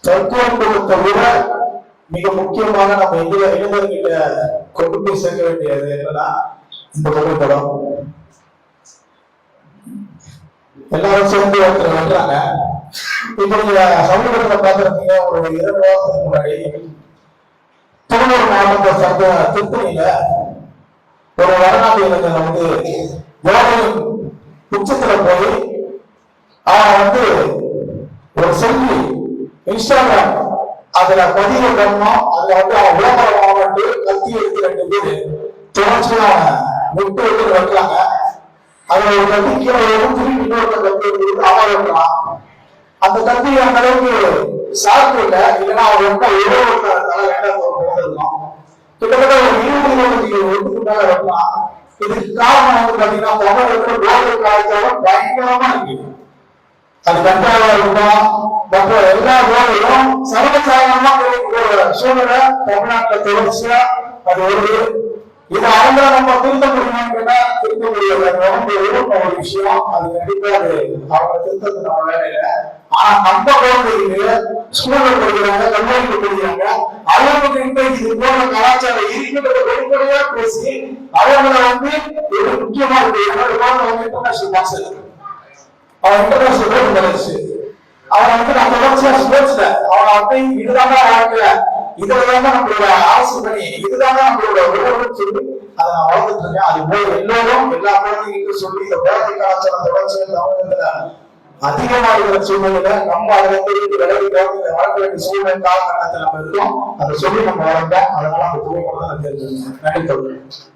தத்துவம் கொடுத்த விட மிக முக்கியமாக நம்ம இளைஞர்கிட்ட கொண்டு போய் சேர்க்க வேண்டியது என்னன்னா இந்த புகைப்படம். எல்லாரும் சேர்ந்து ஒருத்தர் வர்றாங்க. இப்ப நீங்க சமூகத்துல பாத்துருக்கீங்க, ஒரு 2 வாரத்துக்கு முன்னாடி திருவள்ளூர் மாவட்டத்தை சார்ந்த திருத்தணியில ஒரு வடநாட்டு இளைஞர் வந்து போதையின் உச்சத்துல போய் அவன் ஒரு செல்ஃபி இன்ஸ்டாகிராம் அதுல பதிவு பண்ணோம். அதுல அவன் விளம்பரம் கத்தி எடுத்து 2 பேரு தொடர்ச்சியா விட்டு வைக்கிறாங்க. அதுல ஒரு கத்தி கீழே திருப்பி இன்னொரு கத்தி அவன் வைக்கிறான். அந்த கத்தி அந்த அளவுக்கு சார்பு இல்லை, இல்லைன்னா அவன் இருக்கும். கிட்டத்தட்ட ஒரு 20 மேல வைக்கலாம். இதுக்கு காரணம் பாத்தீங்கன்னா தமிழகத்துல போதை காலத்தோட பயங்கரமா இருக்கு. அது கட்டாயமா இருக்கும். மற்ற எல்லா போதையும் சர்வசாதாரணமா கிடைக்கிற சூழ்நிலை தமிழ்நாட்டுல தொடர்ச்சியா அது வருது. இதை அவங்க நம்ம திருத்த முடியுமான்னு திருத்த முடியாது. ஒரு விஷயம் அது கண்டிப்பா அது அவங்க திருத்தது நம்ம வேலையில. ஆனா நம்ம குழந்தைங்க ஸ்கூல்ல படிக்கிறாங்க, கல்லூரிக்கு படிக்கிறாங்க, அவங்களுக்கு இன்றைக்கு இது போன்ற கலாச்சாரம் இருக்கிறத வெளிப்படையா பேசி அவங்களை ஒரு முக்கியமா இருக்கு. இன்டர்நேஷனல் பாஸ் அவன் இன்டர்நேஷனல் ரோடு வந்துச்சு. அவன் நான் தொடர்ச்சியா ஸ்போர்ட்ஸ்ல அவன் இதுதான் வாழ்க்கை, இதுலதான் நம்மளோட அரசு பணி, இதுதான் நம்மளோட உறவுன்னு சொல்லி அதை நான் வளர்த்துட்டு இருக்கேன். அது போய் எல்லோரும் எல்லா குழந்தைகளுக்கும் சொல்லி இந்த போதை கலாச்சாரம் தொடர்ச்சியா தமிழகத்துல அதிகமா இருக்கிற சூழ்நிலையில நம்ம அதை விளைவிக்கிறோம். வளர்க்க வேண்டிய சூழ்நிலை காலகட்டத்தில் நம்ம இருக்கோம். அதை சொல்லி நம்ம வளர்ந்தோம். அதனால அந்த புகைப்படம் தான் தெரிஞ்சுக்கணும். நன்றி.